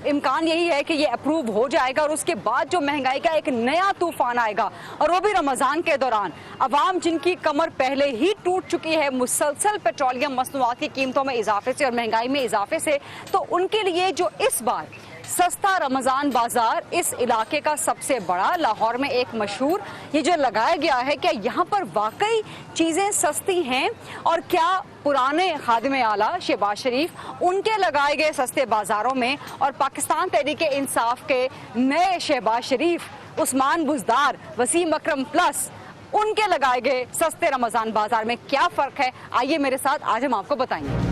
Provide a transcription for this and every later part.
इम्कान यही है कि ये अप्रूव हो जाएगा और उसके बाद जो महंगाई का एक नया तूफान आएगा, और वो भी रमज़ान के दौरान। अवाम जिनकी कमर पहले ही टूट चुकी है मुसलसल पेट्रोलियम मसनूआत की कीमतों में इजाफे से और महंगाई में इजाफे से, तो उनके लिए जो इस बार सस्ता रमज़ान बाजार इस इलाके का सबसे बड़ा, लाहौर में एक मशहूर, ये जो लगाया गया है, क्या यहाँ पर वाकई चीज़ें सस्ती हैं? और क्या पुराने खादिम आला शहबाज शरीफ उनके लगाए गए सस्ते बाजारों में और पाकिस्तान तहरीक इंसाफ के नए शहबाज शरीफ, उस्मान बुज़दार, वसीम अकरम प्लस, उनके लगाए गए सस्ते रमज़ान बाजार में क्या फ़र्क है? आइए मेरे साथ, आज हम आपको बताएंगे।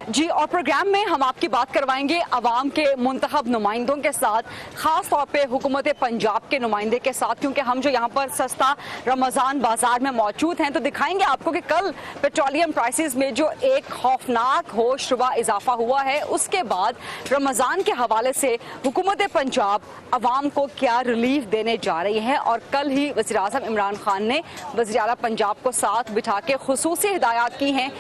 जी, और प्रोग्राम में हम आपकी बात करवाएंगे अवाम के मुंतखब नुमाइंदों के साथ, ख़ास तौर पे हुकूमत पंजाब के नुमाइंदे के साथ, क्योंकि हम जो यहाँ पर सस्ता रमज़ान बाज़ार में मौजूद हैं, तो दिखाएंगे आपको कि कल पेट्रोलियम प्राइसेस में जो एक खौफनाक होशरुबा इजाफा हुआ है, उसके बाद रमज़ान के हवाले से हुकूमत पंजाब अवाम को क्या रिलीफ देने जा रही है। और कल ही वज़ीर आज़म इमरान खान ने वज़ीर आला पंजाब को साथ बिठा के खुसूसी हिदायत की हैं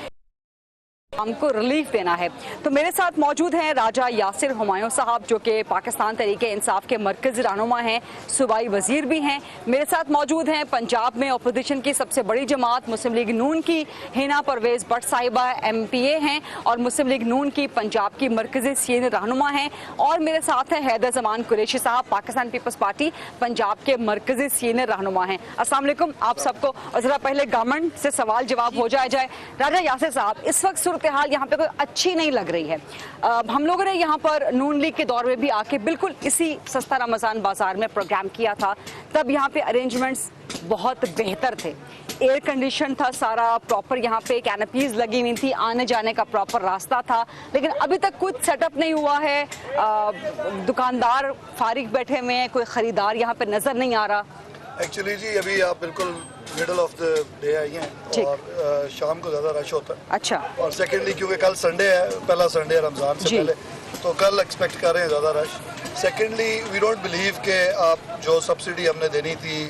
हमको रिलीफ देना है। तो मेरे साथ मौजूद हैं राजा यासिर हुमायूं साहब, जो कि पाकिस्तान तहरीके इंसाफ के मरकज़ी रहनुमा हैं, सूबाई वज़ीर भी हैं। मेरे साथ मौजूद हैं पंजाब में अपोजिशन की सबसे बड़ी जमात मुस्लिम लीग नून की हिना परवेज़ भट्ट साहिबा MPA हैं और मुस्लिम लीग नून की पंजाब की मरकज़ी सीनियर रहनुमा हैं। और मेरे साथ हैं हैदर ज़मान कुरैशी साहब, पाकिस्तान पीपल्स पार्टी पंजाब के मरकज़ी सीनियर रहनुमा हैं। अस्सलाम वालेकुम आप सबको। और ज़रा पहले गवर्नमेंट से सवाल जवाब हो जाए। राजा यासिर साहब, इस वक्त सूरत हाल यहाँ पे कोई अच्छी नहीं लग रही है। हम लोगों ने यहाँ पर नून लीग के दौर में भी आके बिल्कुल इसी सस्ता रमज़ान बाजार में प्रोग्राम किया था। तब यहाँ पे अरेंजमेंट्स बहुत बेहतर थे, एयर कंडीशन था सारा, प्रॉपर यहाँ पे कैनपीज लगी हुई थी, आने जाने का प्रॉपर रास्ता था। लेकिन अभी तक कुछ सेटअप नहीं हुआ है, दुकानदार फारिग बैठे हुए हैं, कोई ख़रीदार यहाँ पे नज़र नहीं आ रहा। एक्चुअली जी अभी आप बिल्कुल middle of the day I हैं और शाम को ज़्यादा रश होता है। अच्छा। और सेकेंडली क्योंकि कल संडे है, पहला संडे है रमज़ान से पहले, तो कल एक्सपेक्ट कर रहे हैं ज़्यादा rush. Secondly we don't believe कि आप जो सब्सिडी हमने देनी थी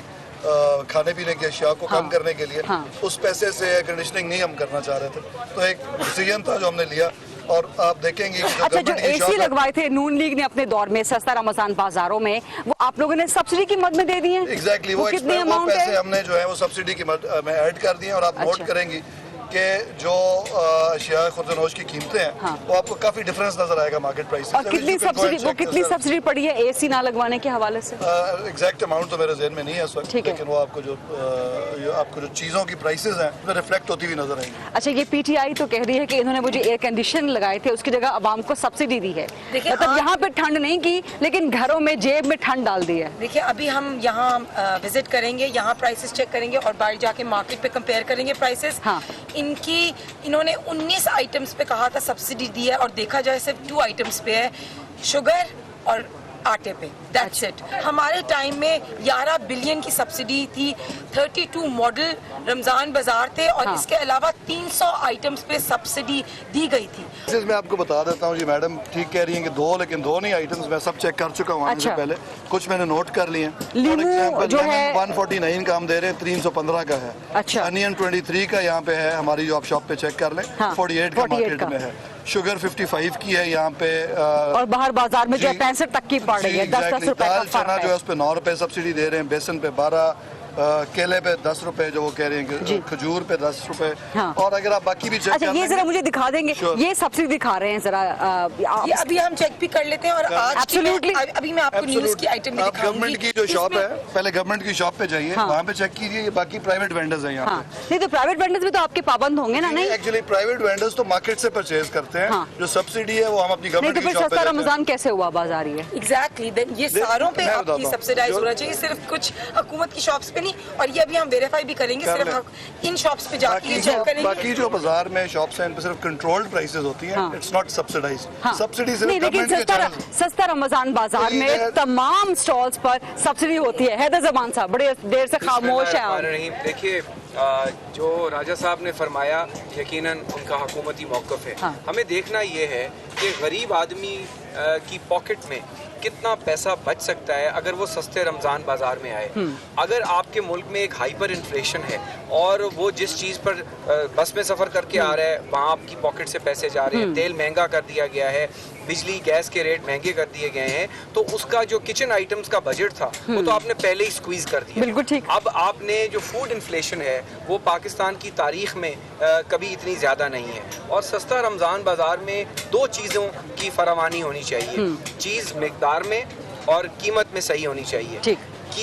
खाने पीने की अशिया को कम करने के लिए, उस पैसे से कंडीशनिंग नहीं हम करना चाह रहे थे। तो एक डिसीजन था जो हमने लिया। और आप देखेंगे कि अच्छा, जो AC लगवाए थे नून लीग ने अपने दौर में सस्ता रमज़ान बाजारों में, वो आप लोगों ने सब्सिडी की मद में दे दी है? एग्जैक्टली, वो कितने पैसे हमने जो है वो सब्सिडी की मद में ऐड कर दिए। और आप नोट करेंगी कि जो अशिया खुर्दनोश की कीमतें हैं वो आपको काफी डिफरेंस नजर आएगा मार्केट प्राइस से। और कितनी सब्सिडी पड़ी है AC ना लगवाने के हवाले से? एग्जैक्ट अमाउंट तो मेरे ज़हन में नहीं है इस वक्त, लेकिन वो आपको जो चीज़ों की प्राइसेस हैं उसमें रिफ्लेक्ट होती हुई नजर आएंगी। अच्छा, ये PTI तो कह रही है कि इन्होंने मुझे एयर कंडीशन लगाए थे, उसकी जगह अवाम को सब्सिडी दी है। मतलब यहाँ पे ठंड नहीं की, लेकिन घरों में जेब में ठंड डाल दी है। देखिए, अभी हम यहाँ विजिट करेंगे, यहाँ प्राइसेस चेक करेंगे और बाहर जाके मार्केट पे कंपेयर करेंगे प्राइसेस। इन्होंने 19 आइटम्स पे कहा था सब्सिडी दी है और देखा जाए सिर्फ 2 आइटम्स पे है, शुगर और आटे पे, दैट्स इट। हमारे टाइम में 11 बिलियन की सब्सिडी थी, 32 मॉडल रमज़ान बाजार थे और इसके अलावा 300 आइटम्स पे सब्सिडी दी गई थी। मैं आपको बता देता हूँ जी, मैडम ठीक कह रही हैं कि 2, लेकिन 2 नहीं आइटम्स मैं सब चेक कर चुका हूँ आने से पहले, कुछ मैंने नोट कर लिए हैं। जो है 149 का हम दे रहे हैं, 315 का है। अच्छा। अनियन 23 का यहाँ पे है, हमारी जो आप शॉप पे चेक कर लें, 48 का मार्केट में है। शुगर 55 की है यहाँ पे, और बाहर बाजार में जो 65 तक की पड़ रही है, 10-10 रुपए का फर्क है। जो है उस पे 9 रुपए सब्सिडी दे रहे हैं, बेसन पे 12, केले पे 10 रुपए जो वो कह रहे हैं, खजूर पे 10 रुपए। और अगर आप बाकी भी चेक अच्छा, ये जरा मुझे दिखा देंगे, ये सब्सिडी दिखा रहे हैं जरा, ये अभी हम चेक भी कर लेते हैं। और आज अभी मैं आपको न्यूज़ की आइटम दिखाऊंगी। गवर्नमेंट की जो शॉप है, पहले गवर्नमेंट की शॉप पे जाइए, वहाँ पे चेक कीजिए। ये बाकी प्राइवेट वेंडर्स हैं यहाँ पे। नहीं तो प्राइवेट वेंडर्स भी तो आपके पाबंद होंगे ना? नहीं, एक्चुअली प्राइवेट वेंडर्स तो मार्केट से परचेज करते हैं, जो सब्सिडी है वो हम अपनी गवर्नमेंट की शॉप पे। सस्ता रमज़ान कैसे हुआ बाजार? ये एग्जैक्टली, ये सारों पे आपकी सब्सिडाइज होना चाहिए, सिर्फ कुछ हुकूमत की शॉप्स पे नहीं। और ये अभी वेरीफाई भी करेंगे, सिर्फ इन शॉप्स पे जाके चेक करेंगे। बाकी जो बाजार में शॉप्स हैं, इन पे सिर्फ कंट्रोल्ड प्राइसेस होती हैं, इट्स नॉट सब्सिडाइज्ड। सब्सिडी सिर्फ गवर्नमेंट के सस्ता रमज़ान बाजार में तमाम स्टॉल्स पर सब्सिडी होती है। हैदर ज़मान साहब बड़े देर से खामोश है। देखिए, जो राजा साहब ने फरमाया यकीनन उनका हुकूमती मौक़िफ़ है। हमें देखना ये है कि गरीब आदमी की पॉकेट में कितना पैसा बच सकता है अगर वो सस्ते रमज़ान बाजार में आए। अगर आपके मुल्क में एक हाइपर इन्फ्लेशन है और वो जिस चीज़ पर बस में सफ़र करके आ रहा है वहाँ आपकी पॉकेट से पैसे जा रहे हैं, तेल महंगा कर दिया गया है, बिजली गैस के रेट महंगे कर दिए गए हैं, तो उसका जो किचन आइटम्स का बजट था वो तो आपने पहले ही स्क्वीज कर दिया। बिल्कुल ठीक। अब आपने जो फूड इन्फ्लेशन है वो पाकिस्तान की तारीख में कभी इतनी ज़्यादा नहीं है। और सस्ता रमज़ान बाज़ार में दो चीज़ों की फरावानी होनी चाहिए, चीज़ मिकदार में और कीमत में सही होनी चाहिए। ठीक,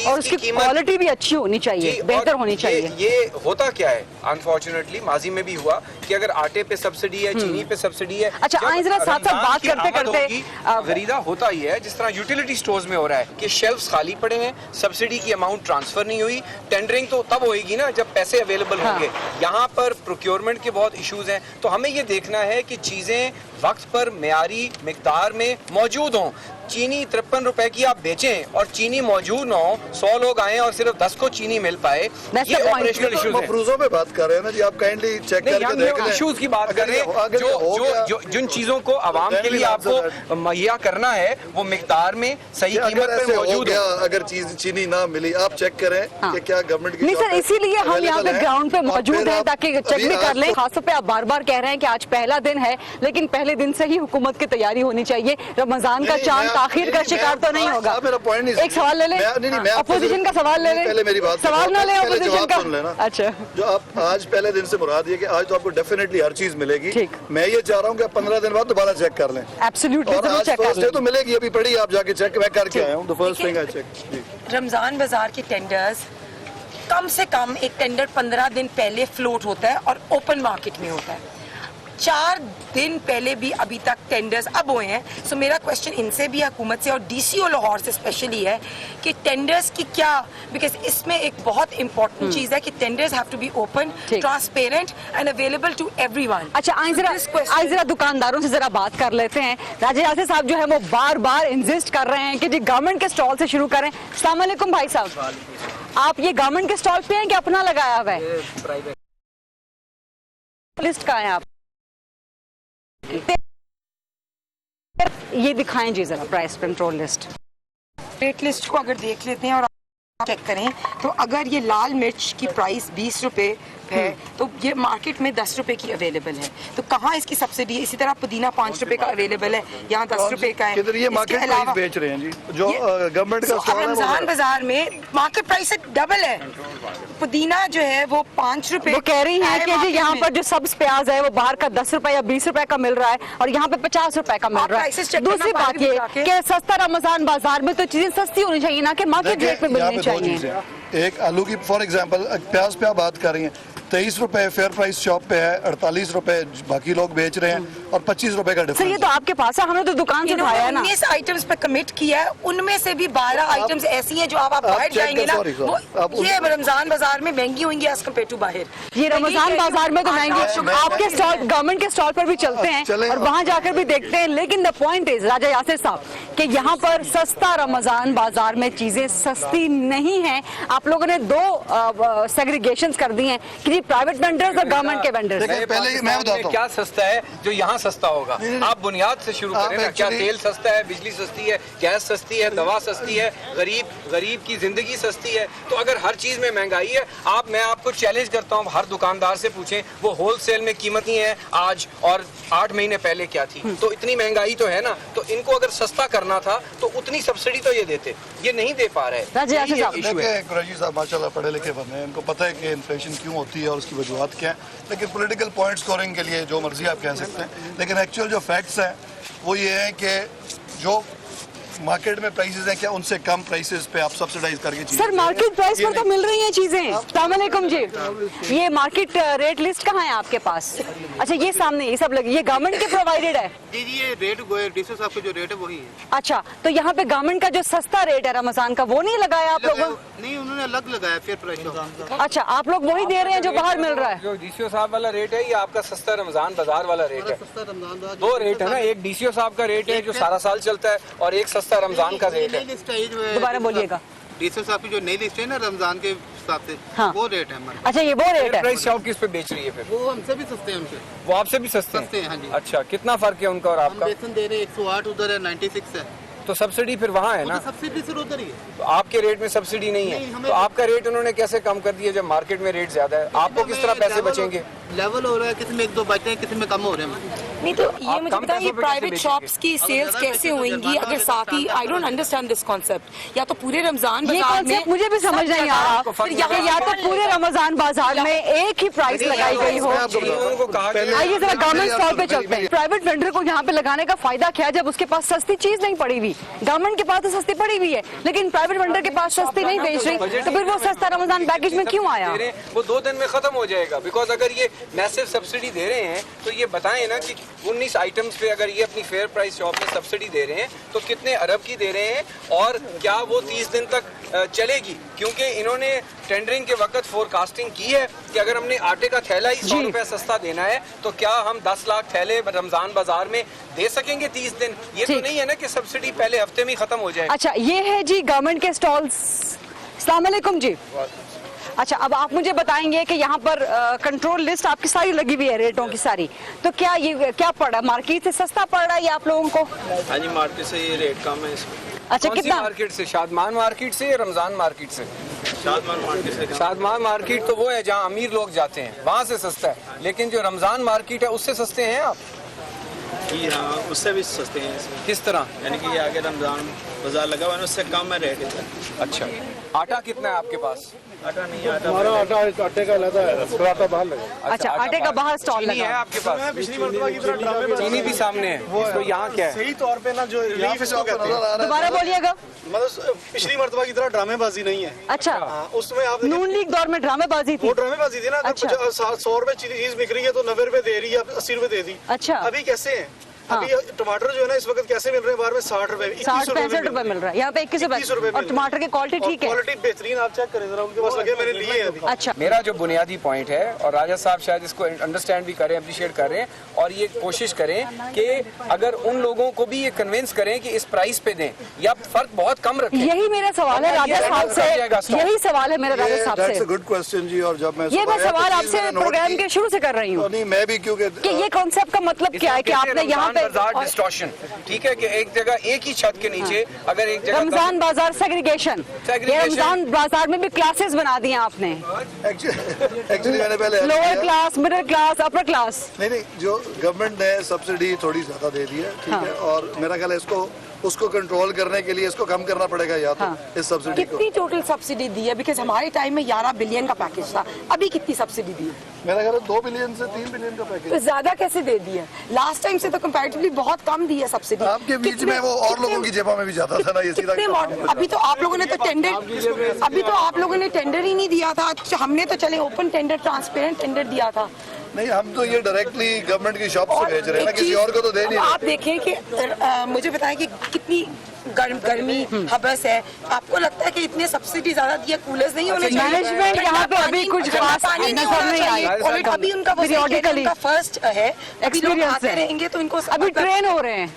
और उसकी क्वालिटी भी अच्छी होनी चाहिए, बेहतर होनी चाहिए। ये होता क्या है अनफॉर्चुनेटली माजी में भी हुआ कि अगर आटे पे सब्सिडी है, चीनी पे सब्सिडी है। अच्छा, जरा साथ साथ बात करते करते खरीदा होता ही है जिस तरह यूटिलिटी स्टोर्स में हो रहा है कि शेल्फ्स खाली पड़े हैं, सब्सिडी की अमाउंट ट्रांसफर नहीं हुई। टेंडरिंग तो तब होगी ना जब पैसे अवेलेबल होंगे। यहाँ पर प्रोक्योरमेंट के बहुत इश्यूज हैं, तो हमें ये देखना है कि चीजें वक्त पर मेयारी मिकदार में मौजूद हों। चीनी 53 रुपए की आप बेचें और चीनी मौजूद ना हो, 100 लोग आए और सिर्फ 10 को चीनी मिल पाए, ये ऑपरेशनल इश्यूज हैं। मफरूजों पे बात कर रहे हैं ना जी, आप काइंडली चेक करके देख लें। इश्यूज की बात कर रहे हैं जो जिन चीजों को आवाम के लिए आपको मुहैया करना है वो मिकदार में सही कीमत पे मौजूद हो। अगर चीज चीनी ना मिली, आप चेक करें कि क्या गवर्नमेंट की नहीं सर, इसीलिए हम यहाँ पे ग्राउंड पे मौजूद हैं ताकि चेक भी कर लें। खासतौर पे आप बार बार कह रहे हैं कि आज पहला दिन है, लेकिन पहले दिन से ही हुकूमत की तैयारी होनी चाहिए। रमजान का चांद ताखिर का शिकार तो नहीं होगा। मेरा पॉइंट नहीं, एक सवाल ले लें, अपोजिशन का सवाल ले लें। पहले मेरी बात सवाल ना लें अपोजिशन का। अच्छा, जो आप आज पहले दिन से मुराद ये कि आज तो आपको डेफिनेटली हर चीज मिलेगी। मैं ये चाह रहा हूँ कि 15 दिन बाद दोबारा चेक कर लें। एब्सोल्युटली, और आज फर्स्ट डे तो मिलेगी, अभी पड़ी आप जाके चेक, मैं करके आया हूँ। The first thing I check. Ramzan बाजार के टेंडर्स कम से कम एक टेंडर 15 दिन पहले फ्लोट होता है और ओपन मार्केट में होता है। 4 दिन पहले भी अभी तक टेंडर्स अब हुए हैं। सो मेरा क्वेश्चन इनसे भी, हुकूमत से और डीसीओ लाहौर से स्पेशली है कि टेंडर्स की क्या, बिकॉज इसमें एक बहुत इंपॉर्टेंट चीज है कि tenders have to be open, transparent and available to everyone. अच्छा, आज जरा दुकानदारों से जरा बात कर लेते हैं। राजा यासिर साहब जो है वो बार बार इंसिस्ट कर रहे हैं कि जी गवर्नमेंट के स्टॉल से शुरू करें। अस्सलाम वालेकुम भाई साहब, आप ये गवर्नमेंट के स्टॉल पे हैं कि अपना लगाया हुआ है? लिस्ट का है आप ये दिखाएं जी जरा, price control list. Rate list को अगर देख लेते हैं और चेक करें तो अगर ये लाल मिर्च की प्राइस 20 रुपए है तो ये मार्केट में 10 रुपए की अवेलेबल है। तो कहाँ इसकी सब्सिडी है? इसी तरह पुदीना 5 रुपए का अवेलेबल है, यहाँ 10 रुपए का है। किधर ये मार्केट प्राइस बेच रहे हैं जी, जो गवर्नमेंट का स्टॉल है। रमजान बाजार में मार्केट प्राइस से डबल है। पुदीना जो है वो 5 रुपए। वो कह रही है कि जी यहाँ पर जो सब्ज प्याज है वो बाहर का 10 रुपए या 20 रुपए का मिल रहा है और यहाँ पे 50 रुपए का मिल रहा है। दूसरी बात ये कि सस्ता रमजान बाजार में तो चीजें सस्ती होनी चाहिए ना कि मार्केट रेट पे मिलनी चाहिए। एक आलू की फॉर एग्जांपल प्याज पे आप बात कर रही हैं, 23 रुपए फेयर प्राइस शॉप पे है, 48 रुपए बाकी लोग बेच रहे हैं और 25 रुपए का डिफरेंस। ये तो आपके पास है, हमने तो दुकान से उठाया है ना। 19 आइटम्स पे कमिट किया है, उनमें से भी 12 आइटम्स ऐसी हैं जो आप बाहर जाएंगे ना, वो ये रमजान बाजार में महंगी होंगी एज कम्पेयर टू बाहर। ये रमजान बाजार में तो महंगी, आपके स्टॉल, गवर्नमेंट के स्टॉल पर भी चलते हैं और वहाँ जाकर भी देखते हैं। लेकिन द पॉइंट इज राजा यासिर साहब कि यहाँ पर सस्ता रमजान बाजार में चीजें सस्ती नहीं है। आप लोगों ने 2 सेग्रीगेशंस कर दी हैं कि प्राइवेट वेंडर्स और गवर्नमेंट के वेंडर्स। पहले मैं बताता हूं क्या सस्ता है जो यहाँ सस्ता होगा। आप बुनियाद से शुरू करें ना, क्या तेल सस्ता है, बिजली सस्ती है, गैस सस्ती है, दवा सस्ती है, गरीब की जिंदगी सस्ती है। तो अगर हर चीज में महंगाई है, मैं आपको चैलेंज करता हूँ, हर दुकानदार से पूछें वो होलसेल में कीमत ही है आज और 8 महीने पहले क्या थी। तो इतनी महंगाई तो है ना, तो इनको अगर सस्ता करना था तो उतनी सब्सिडी तो ये देते, ये नहीं दे पा रहे। कुरैशी साहब माशाल्लाह पढ़े लिखे बंदे हैं, इनको पता है कि इन्फ्लेशन क्यों होती है और उसकी वजूहत क्या है। लेकिन पॉलिटिकल पॉइंट स्कोरिंग के लिए जो मर्जी आप कह सकते हैं, लेकिन एक्चुअल जो फैक्ट्स हैं वो ये है कि जो मार्केट में प्राइसेस हैं क्या उनसे कम प्राइसेस पे आप सब्सिडाइज करके चीजें। सर मार्केट प्राइस पर तो मिल रही हैं चीजें। अस्सलाम वालेकुम जी, ये मार्केट रेट लिस्ट कहाँ है आपके पास? अच्छा, ये सामने ये सब लगी, ये गवर्नमेंट के प्रोवाइडेड है जी। ये रेट डीसी साहब का जो रेट है वही है। अच्छा, तो यहाँ पे गवर्नमेंट का जो सस्ता रेट है रमजान का वो नहीं लगाया आप लोगों? नहीं, उन्होंने अलग लगाया फेयर प्राइस। अच्छा, आप लोग वही दे रहे हैं जो बाहर मिल रहा है। जो डीसीओ साहब वाला रेट है, ये आपका सस्ता रमजान बाजार वाला रेट है। 2 रेट है ना, एक डीसीओ साहब का रेट है जो सारा साल चलता है और एक सस्ता रमजान का रेट है। दोबारा बोलिएगा। डीसीओ साहब की जो नई लिस्ट है ना रमजान के हिसाब से हाँ। वो रेट है हमारे। अच्छा, ये वो रेट है। प्राइस शॉप किस पे बेच रही है फिर? वो हमसे भी सस्ते हैं उनसे। वो आपसे भी सस्ते सस्ते हैं, हाँ जी। अच्छा, कितना फर्क है उनका और हम आपका? बेसन दे रहे हैं 108, उधर है 96 है। तो सब्सिडी फिर वहाँ है वो ना, तो सब्सिडी सिर्फ उधर ही है। तो आपके रेट में सब्सिडी नहीं नहीं, है, हमें- तो आपका रेट उन्होंने कैसे कम कर दिया जब मार्केट में रेट ज्यादा है? आपको किस तरह पैसे बचेंगे? लेवल हो रहा है, किसी में 1-2 बचते हैं, किसी में कम हो रहे हैं। नहीं तो ये आप मुझे कम बताइए पैसों पे कैसे प्राइवेट बेचेंगे? शॉप्स की सेल्स कैसे होंगी अगर साकी I don't understand this concept. या तो पूरे रमजान ये बाजार में कॉन्सेप्ट मुझे भी समझ नहीं आ रहा फिर यहाँ कि या तो पूरे रमजान बाजार में एक ही प्राइस लगाई गई हो। उनको कहा गया आइए जरा गवर्नमेंट पहले स्टॉल पे आप- चलते हैं। प्राइवेट वेंडर को यहाँ पे लगाने का फायदा क्या है जब उसके पास सस्ती चीज नहीं पड़ी हुई? गवर्नमेंट के पास तो सस्ती पड़ी हुई है, लेकिन प्राइवेट वेंडर के पास सस्ती नहीं बेच रही, तो फिर वो सस्ता रमजान पैकेज में क्यों आया? दे रहे हैं, वो 2 दिन में खत्म हो जाएगा। बिकॉज अगर ये मैसिव सब्सिडी दे रहे हैं तो ये बताएं ना कि 19 आइटम्स पे अगर ये अपनी फेयर प्राइस शॉप में सब्सिडी दे रहे हैं तो कितने अरब की दे रहे हैं और क्या वो 30 दिन तक चलेगी? क्योंकि इन्होंने टेंडरिंग के वक्त फोरकास्टिंग की है कि अगर हमने आटे का थैला ही 100 रुपए सस्ता देना है तो क्या हम 10 लाख थैले रमजान बाजार में दे सकेंगे 30 दिन? ये तो ठीक। नहीं है ना कि सब्सिडी पहले हफ्ते में ही खत्म हो जाए। अच्छा, ये है जी गवर्नमेंट के स्टॉल्स। अस्सलाम वालेकुम जी। अच्छा, अब आप मुझे बताएंगे कि यहाँ पर कंट्रोल लिस्ट आपकी सारी लगी हुई है रेटों की सारी, तो क्या ये क्या पड़ा, मार्केट से सस्ता पड़ रहा है ये आप लोगों को? हाँ जी, मार्केट से ये रेट कम है इसमें। अच्छा, कौन सी कितना? मार्केट से? शादमान मार्केट से या रमजान मार्केट से? शादमान मार्केट से कम। शादमान मार्केट तो वो है जहाँ अमीर लोग जाते हैं, वहाँ से सस्ता है, लेकिन जो रमजान मार्केट है उससे सस्ते हैं आप? जी हाँ, उससे भी सस्ते हैं इसमें। किस तरह? यानी कि ये आगे रमजान बाजार लगा हुआ है, उससे कम है रेट इधर। अच्छा, आटा कितना है आपके पास? आटा नहीं आता। आटे का लगा है, आटा बाहर लगा। अच्छा, आटे का बाहर स्टॉल चीनी लगा है आपके पास? पिछली मर्तबा की तरह ड्रामे बाजी चीनी भी सामने है, तो यहाँ क्या है? सही तौर पे ना जो रिलीफ इसको कहते हैं, दोबारा बोलिएगा। मतलब पिछली मर्तबा की तरह ड्रामेबाजी नहीं है। अच्छा, हाँ, उसमें आप देखिए, नून लीग दौर में ड्रामेबाजी थी। वो ड्रामेबाजी थी ना। अच्छा। 100 रुपए चीज बिक रही है तो 90 रुपए दे रही है, 80 रुपए दे दी। अच्छा। अभी कैसे है? अभी टमाटर जो है ना इस वक्त कैसे मिल रहे हैं बाहर में? 60 रुपए, 60-65 रुपए मिल रहा है, यहाँ पे 21 रुपए, और टमाटर की क्वालिटी ठीक है। क्वालिटी बेहतरीन, आप चेक करें जरा, उनके पास लगे, मैंने लिए हैं अभी। अच्छा, मेरा जो बुनियादी पॉइंट है, और राजा साहब शायद इसको अंडरस्टैंड भी करें, अप्रिशिएट करें, और ये कोशिश करें कि अगर उन लोगों को भी ये कन्विंस करें कि इस प्राइस पे दें या फर्क बहुत कम रखें। यही मेरा सवाल है राजा साहब से, यही सवाल है मेरा राजा साहब दैट्स अ से। गुड क्वेश्चन जी। और जब मैं ये मैं सुबह सवाल तो आपसे चीज़ मैंने प्रोग्राम नोट के की, शुरू से कर रही तो हूँ नहीं मैं भी क्योंकि कि ये कॉन्सेप्ट का मतलब क्या है कि आपने यहाँ पे डिस्टॉर्शन, ठीक है, कि एक जगह एक ही छत के नीचे अगर एक जगह रमजान बाजार सेग्रीगेशन, रमजान बाजार में भी क्लासेस बना दिए आपने, एक्चुअली मैंने पहले lower class, middle class, upper class. नहीं, जो गवर्नमेंट ने सब्सिडी थोड़ी ज्यादा दे दी है, ठीक है, और मेरा ख्याल है उसको कंट्रोल करने के लिए इसको कम करना पड़ेगा या तो इस सब्सिडी को। कितनी टोटल सब्सिडी दी है? बिकॉज हमारे टाइम में 11 बिलियन का पैकेज था, अभी कितनी सब्सिडी दी है? मेरा ख्याल है 2 बिलियन से 3 बिलियन का पैकेज। तो ज्यादा कैसे दे दी है? लास्ट टाइम से तो कंपैरेटिवली बहुत कम दी है सब्सिडी। आपके बीच में वो और लोगों की जेबों में भी जाता था ना, ये सीधा कितने मॉडल? अभी तो आप लोगों ने तो टेंडर ही नहीं दिया था। हमने तो चले ओपन टेंडर, ट्रांसपेरेंट टेंडर दिया था। नहीं, हम तो ये डायरेक्टली गवर्नमेंट की शॉप से भेज रहे हैं ना, एक किसी चीज़, और को तो दे नहीं अब रहे। आप देखें कि मुझे बताएं कि कितनी गर्मी हबस है। आपको लगता है कि इतने सब्सिडी ज्यादा दिया, कूलर्स नहीं होने चाहिए? मैनेजमेंट यहाँ पे अभी कुछ खास पानी नहीं नजर होना नहीं चाहिए। आई। और अभी उनका वो Periodically उनका फर्स्ट है, अभी लोग एक्सपीरियंस आते है, रहेंगे तो इनको अभी ट्रेन हो रहे हैं।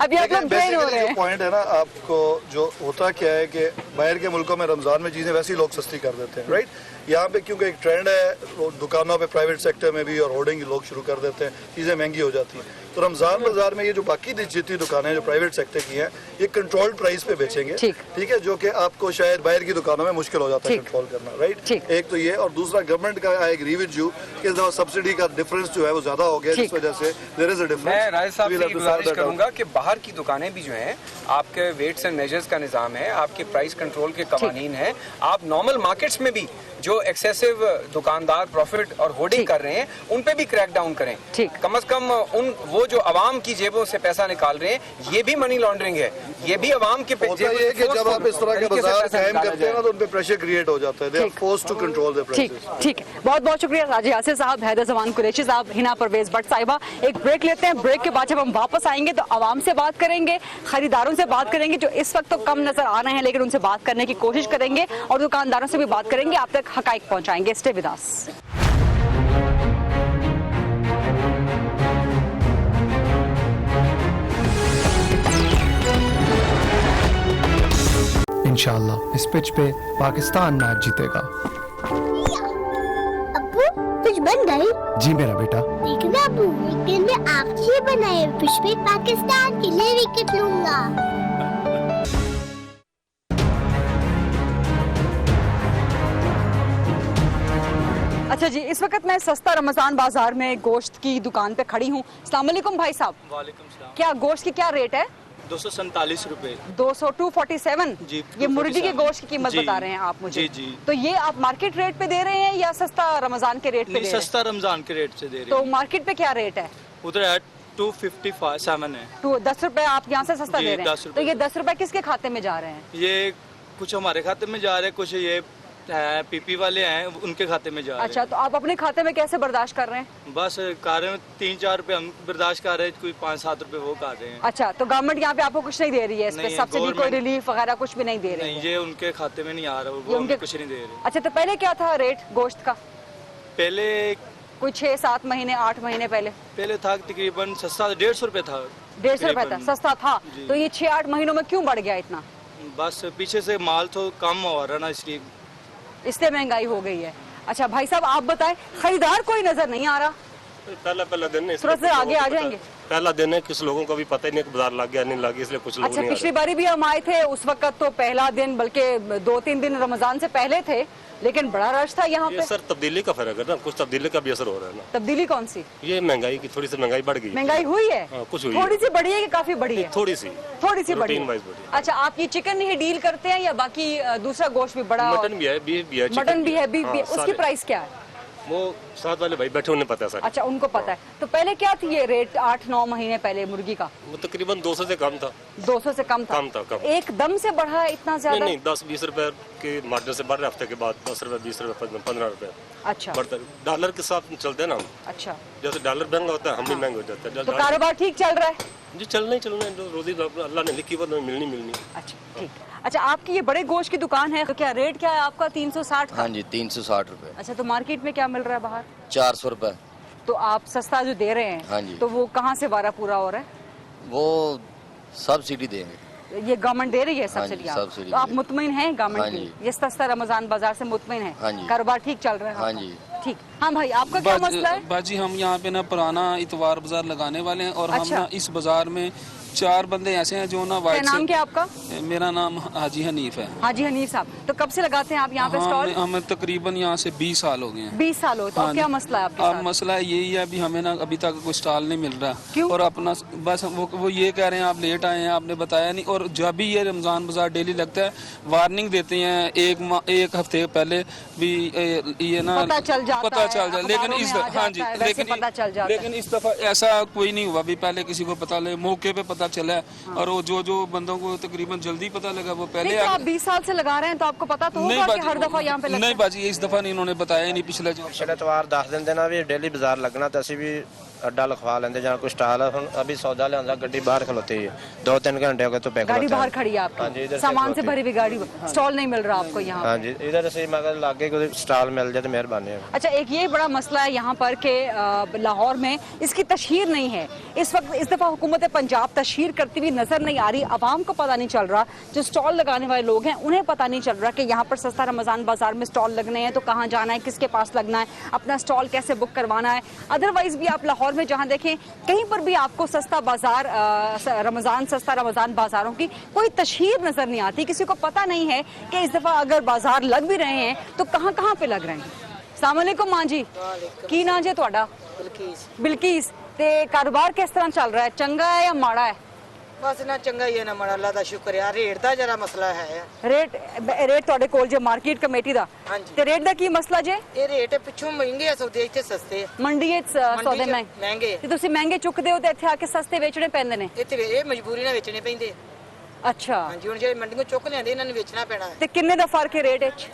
अभी आप लोग ट्रेन हो रहे जो हैं। पॉइंट है ना, आपको जो होता क्या है कि बाहर के मुल्कों में रमजान में चीजें वैसे ही लोग सस्ती कर देते हैं, राइट? यहाँ पे क्योंकि एक ट्रेंड है, वो दुकानों पे प्राइवेट सेक्टर में भी और होर्डिंग लोग शुरू कर देते हैं, चीजें महंगी हो जाती हैं। तो रमजान बाजार में ये जो बाकी जितनी दुकानें जो प्राइवेट सेक्टर की हैं, ये कंट्रोल्ड प्राइस पे बेचेंगे, ठीक है, जो कि आपको शायद बाहर की दुकानों में मुश्किल हो जाता है कंट्रोल करना, राइट? एक तो ये, और दूसरा गवर्नमेंट का एक रिव्यू कि इस दफा सब्सिडी का डिफरेंस जो है वो ज्यादा हो गया, जिस वजह से देयर इज अ डिफरेंस। मैं राय साहब से ये गुजारिश करूंगा कि बाहर की दुकानें भी जो हैं, आपके वेट्स एंड मेजर्स का निजाम है, आपके प्राइस कंट्रोल के कवानीन है, आप नॉर्मल मार्केट्स में भी जो एक्सेसिव दुकानदार प्रॉफिट और होर्डिंग कर रहे हैं उन पे भी क्रैक डाउन करें। कम से कम उन वो जो अवाम की जेबों से पैसा निकाल रहे हैं, ये भी मनी लॉन्ड्रिंग है, ये भी अवाम के होता है कि जब आप इस तरह के बाजार कायम करते हैं ना, तो उन पे प्रेशर क्रिएट हो जाता है, they are forced to control their prices. ठीक है, बहुत बहुत शुक्रिया राजी यासिर साहब, हैदर जमान कुरैशी साहब, हिना परवेज भट्ट साहिबा। एक ब्रेक लेते हैं, ब्रेक के बाद जब हम वापस आएंगे तो आवाम से बात करेंगे, खरीदारों से बात करेंगे जो इस वक्त तो कम नजर आ रहे हैं, लेकिन उनसे बात करने की कोशिश करेंगे, और दुकानदारों से भी बात करेंगे, आप तक हकाइक पहुंचाएंगे। Stay with us. इंशाल्लाह इस पिच पे पाकिस्तान मैच जीतेगा। अब्बू पिच बन गई? जी मेरा बेटा। देखना अब्बू, एक दिन में आपके बनाए पिच पे पाकिस्तान के लिए विकेट लूंगा। अच्छा जी, इस वक्त मैं सस्ता रमजान बाजार में गोश्त की दुकान पे खड़ी हूँ। अस्सलाम वालेकुम भाई साहब। वालेकुम सलाम। क्या गोश्त की क्या रेट है? 247 रुपए। 247 जी, ये मुर्गी के 247 गोश्त की कीमत जी, बता रहे हैं आप मुझे। जी जी। तो ये आप मार्केट रेट पे दे रहे हैं या सस्ता रमजान के रेट पे नहीं, दे रहे सस्ता रमजान के रेट से दे हैं? रहे तो हैं। मार्केट पे क्या रेट है? उधर है 257 है। तो 10 रुपए आप यहाँ से सस्ता जी, दे रहे हैं। 10 तो रुपए। ये 10 रुपए किसके खाते में जा रहे हैं? ये कुछ हमारे खाते में जा रहे हैं, कुछ ये पीपी वाले हैं उनके खाते में जा रहे अच्छा, तो आप अपने खाते में कैसे बर्दाश्त कर रहे हैं? हैं। बस कार में 3-4 रुपए हम बर्दाश्त कर रहे हैं, कोई 5-7 रुपए वो कर रहे हैं। अच्छा, तो गवर्नमेंट यहाँ पे आपको कुछ नहीं दे रही है इस पे? नहीं, सब्सिडी कोई गवर्नमेंट- रिलीफ वगैरह कुछ भी नहीं दे रही नहीं, है? ये उनके खाते में नहीं आ रहा, ये वो उनके- हमें कुछ नहीं दे रहे। अच्छा, तो पहले क्या था रेट गोश्त का? पहले कोई 6-7 महीने 8 महीने पहले पहले था तकरीबन सस्ता 150 रुपए था। 150 रुपए था, तकरीबन। सस्ता था। जी। तो ये 6-8 महीनों में क्यों बढ़ गया इतना? बस पीछे से माल तो कम हो रहा ना, इसलिए इसलिए महंगाई हो गई है। अच्छा भाई साहब, आप बताएं, खरीदार कोई नजर नहीं आ रहा? पहला दिन है, थोड़ा सा आगे आ जाएंगे। पहला दिन है, कुछ लोगों को भी पता ही नहीं कि बाजार लग गया नहीं लग गया, इसलिए कुछ लोग अच्छा, नहीं आ पिछली बारी भी हम आए थे, उस वक्त तो पहला दिन बल्कि 2-3 दिन रमजान से पहले थे, लेकिन बड़ा रश था यहाँ रहे। पे। ये सर तबदीली का फर्क है ना, कुछ तब्दीली का भी असर हो रहा है ना। तब्दीली कौन सी? ये महंगाई की थोड़ी सी महंगाई बढ़ गई। महंगाई हुई है? हाँ, कुछ हुई थोड़ी है। सी बढ़ी है कि काफी बढ़ी है? थोड़ी सी बड़ी रूटीन वाइज है। बढ़ी है। अच्छा, आप ये चिकन ही डील करते हैं या बाकी दूसरा गोश्त भी बड़ा? मटन भी है, बीफ भी है, चिकन मटन भी है, बीफ भी है। हाँ, उसकी सारे। प्राइस क्या है? वो साथ वाले भाई बैठे उन्हें पता है सर। अच्छा, उनको पता है। तो पहले क्या थी ये रेट 8-9 महीने पहले मुर्गी का? वो तकरीबन 200 से कम था। 200 से कम था? कम था, कम। एकदम से बढ़ा है इतना ज्यादा? नहीं 10-20 रुपए के मार्जिन से बढ़ रहे, हफ्ते के बाद 10 रुपए 20 रुपए 15 रुपए अच्छा बढ़ता है। डॉलर के साथ चलते हैं ना हम, अच्छा। जैसे डॉलर महंगा होता है हम भी महंगे हो जाते हैं। तो कारोबार ठीक चल रहा है? जी चलना ही जो रोजी अल्लाह ने लिखी वो मिलनी। अच्छा, ठीक। अच्छा, आपकी ये बड़े गोश्त की दुकान है, तो क्या रेट क्या है आपका? 360 का? हाँ जी, 360 रुपए। अच्छा, तो मार्केट में क्या मिल रहा है बाहर? 400 रुपए। तो आप सस्ता जो दे रहे हैं, हाँ जी। तो वो कहाँ से वारा पूरा हो रहा है? वो सब्सिडी देंगे। ये गवर्नमेंट दे रही है हाँ जी, सब्सिडी? सब्सिडी तो आप दे- मुतमिन हैं हाँ गवर्नमेंट जी। की? ये सस्ता रमजान बाजार से मुतमिन है? हाँ जी। कारोबार ठीक चल रहा है? हाँ आपका? जी। ठीक। हाँ भाई, आपका क्या मसला है? बाजी हम यहाँ पे ना पुराना इतवार बाजार लगाने वाले हैं और हम अच्छा। ना इस बाजार में 4 बंदे ऐसे हैं जो ना क्या वाइट नाम क्या आपका? मेरा नाम हाजी हनीफ है। हाजी हनीफ साहब, तो कब से लगाते हैं आप यहाँ पे स्टॉल? हमें तकरीबन यहाँ से 20 साल हो गए हैं। 20 साल हो। तो हाँ अब क्या जी। मसला है आपके अब साथ? मसला यही है, अभी हमें ना अभी तक कोई स्टॉल नहीं मिल रहा। क्यों? और अपना बस वो ये कह रहे हैं आप लेट आए हैं, आपने बताया नहीं। और जब भी ये रमजान बाजार डेली लगता है, वार्निंग देते हैं एक हफ्ते पहले भी ये ना पता चल जाता है, लेकिन अखबारों इस में आ हाँ जी, जाता है, वैसे पता चल जाता है। लेकिन इस दफा ऐसा कोई नहीं हुआ। भी पहले किसी को पता लगे, मौके पे पता चला है। और वो जो बंदों को तकरीबन जल्दी पता लगा वो पहले नहीं, तो आप 20 साल से लगा रहे हैं, तो आपको पता तो नहीं होगा कि बाजी, हर दफा यहाँ पे लगता नहीं है। बाजी इस दफा नहीं इन्होंने बताया ही नहीं। पिछले जो ਐਤਵਾਰ 10 ਦਿਨ ਦੇ ਨਾਲ ਵੀ ਡੇਲੀ ਬਾਜ਼ਾਰ ਲੱਗਣਾ ਤਾਂ ਅਸੀਂ ਵੀ ਅੱਡਾ ਲਿਖਵਾ ਲੈਂਦੇ ਜਾਂ ਕੋਈ ਸਟਾਲ ਹੈ ਹੁਣ अभी सौदा लिया ਗੱਡੀ ਬਾਹਰ ਖਲੋਤੀ है 2-3 घंटे हो गए तो पैक गाड़ी बाहर खड़ी है हाँ जी, आपकी? इधर से सामान से खलोती। भरी हुई गाड़ी, स्टॉल नहीं मिल रहा आपको यहाँ? हाँ जी इधर से मगर लागे कोई स्टॉल मिल जाए तो मेहरबानी है। अच्छा, एक ये बड़ा मसला है यहाँ पर कि लाहौर में इसकी तशहीर नहीं है इस वक्त। इस दफ़ा हुकूमत पंजाब तशहीर करती हुई नजर नहीं आ रही। आवाम को पता नहीं चल रहा, जो स्टॉल लगाने वाले लोग हैं उन्हें पता नहीं चल रहा कि यहाँ पर सस्ता रमज़ान बाजार में स्टॉल लगने हैं तो कहाँ जाना है, किसके पास लगना है, अपना स्टॉल कैसे बुक करवाना है। अदरवाइज भी आप लाहौर में जहाँ देखें कहीं पर भी आपको सस्ता बाजार सस्ता रमज़ान बाजारों की कोई तशहीर नजर नहीं आती। किसी को पता नहीं है कि इस दफ़ा अगर बाजार लग भी रहे हैं तो कहाँ कहाँ पे लग रहे हैं। अस्सलाम वालेकुम मां जी, की नाम है तुहाडा? बिल्किस। ते कारोबार किस तरह चल रहा है, चंगा है या माड़ा है? बस ना चंगा ही है ना माड़ा, अल्लाह दा शुक्र है। रेट दा जरा मसला है। रेट ਤੁਹਾਡੇ ਕੋਲ ਜੇ ਮਾਰਕੀਟ ਕਮੇਟੀ ਦਾ? ਹਾਂਜੀ। ਤੇ ਰੇਟ ਦਾ ਕੀ ਮਸਲਾ ਜੇ? ਇਹ ਰੇਟ ਪਿੱਛੋਂ ਮਹਿੰਗੇ ਆ ਸੌਦੇ, ਇੱਥੇ ਸਸਤੇ ਆ। ਮੰਡੀ ਵਿੱਚ ਸੌਦੇ ਮਹਿੰਗੇ ਤੇ ਤੁਸੀਂ ਮਹਿੰਗੇ ਚੁੱਕਦੇ ਹੋ ਤੇ ਇੱਥੇ ਆ ਕੇ ਸਸਤੇ ਵੇਚਣੇ ਪੈਂਦੇ ਨੇ? ਇੱਥੇ ਇਹ ਮਜਬੂਰੀ ਨਾਲ ਵੇਚਣੇ ਪੈਂਦੇ। ਅੱਛਾ। ਹਾਂਜੀ, ਹੁਣ ਜਿਹੜੇ ਮੰਡੀੋਂ ਚੁੱਕ ਲਿਆਂਦੇ ਇਹਨਾਂ ਨੂੰ ਵੇਚਣਾ ਪੈਣਾ ਹੈ। ਤੇ ਕਿੰਨੇ ਦਾ ਫਰਕ ਹੈ ਰੇਟ ਵਿੱਚ?